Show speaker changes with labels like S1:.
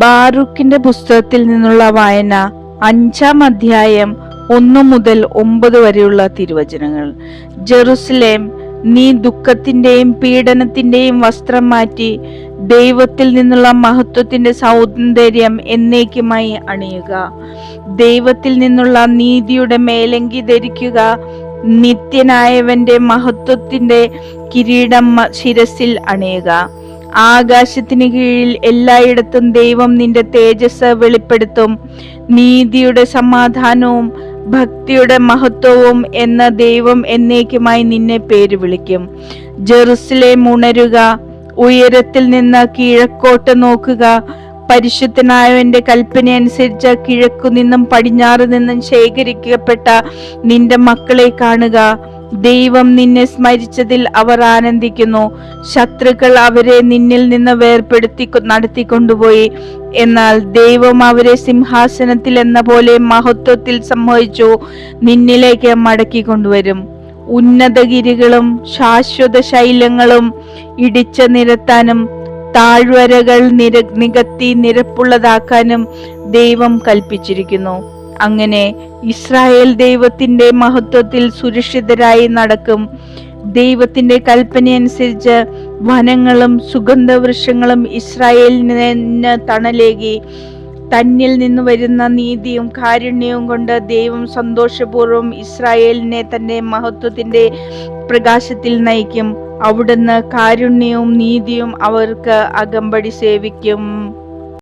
S1: ബാറൂക്കിന്റെ പുസ്തകത്തിൽ നിന്നുള്ള വായന 5-ാം അധ്യായം 1 മുതൽ 9 വരെയുള്ള തിരുവചനങ്ങൾ. ജെറുസലേം, നീ ദുഃഖത്തിന്റെയും പീഡനത്തിന്റെയും വസ്ത്രം മാറ്റി ദൈവത്തിൽ നിന്നുള്ള മഹത്വത്തിന്റെ സൗന്ദര്യം എന്നേക്കുമായി അണിയുക. ദൈവത്തിൽ നിന്നുള്ള നീതിയുടെ മേലങ്കി ധരിക്കുക. നിത്യനായവന്റെ മഹത്വത്തിന്റെ കിരീടം ശിരസിൽ അണിയുക. ആകാശത്തിന് കീഴിൽ എല്ലായിടത്തും ദൈവം നിന്റെ തേജസ് വെളിപ്പെടുത്തും. നീതിയുടെ സമാധാനവും ഭക്തിയുടെ മഹത്വവും എന്ന ദൈവം എന്നേക്കുമായി നിന്നെ പേര് വിളിക്കും. ജെറുസലേം, ഉണരുക, ഉയരത്തിൽ നിന്ന് കിഴക്കോട്ട് നോക്കുക. പരിശുദ്ധനായവന്റെ കൽപ്പന അനുസരിച്ച് കിഴക്കു നിന്നും പടിഞ്ഞാറ് നിന്നും ശേഖരിക്കപ്പെട്ട നിന്റെ മക്കളെ കാണുക. ദൈവം നിന്നെ സ്മരിച്ചതിൽ അവർ ആനന്ദിക്കുന്നു. ശത്രുക്കൾ അവരെ നിന്നിൽ നിന്ന് വേർപെടുത്തി നടത്തിക്കൊണ്ടുപോയി. എന്നാൽ ദൈവം അവരെ സിംഹാസനത്തിൽ എന്ന പോലെ മഹത്വത്തിൽ സംവഹിച്ചു നിന്നിലേക്ക് മടക്കി കൊണ്ടുവരും. ഉന്നതഗിരികളും ശാശ്വത ശൈലങ്ങളും ഇടിച്ചു നിരത്താനും താഴ്വരകൾ നികത്തി നിരപ്പുള്ളതാക്കാനും ദൈവം കൽപ്പിച്ചിരിക്കുന്നു. അങ്ങനെ ഇസ്രായേൽ ദൈവത്തിന്റെ മഹത്വത്തിൽ സുരക്ഷിതരായി നടക്കും. ദൈവത്തിന്റെ കൽപ്പനയനുസരിച്ച് വനങ്ങളും സുഗന്ധവൃക്ഷങ്ങളും ഇസ്രായേലിന് തണലേകി. തന്നിൽ നിന്ന് വരുന്ന നീതിയും കാരുണ്യവും കൊണ്ട് ദൈവം സന്തോഷപൂർവ്വം ഇസ്രായേലിനെ തന്റെ മഹത്വത്തിന്റെ പ്രകാശത്തിൽ നയിക്കും. അവിടുന്ന് കാരുണ്യവും നീതിയും അവർക്ക് അകമ്പടി സേവിക്കും.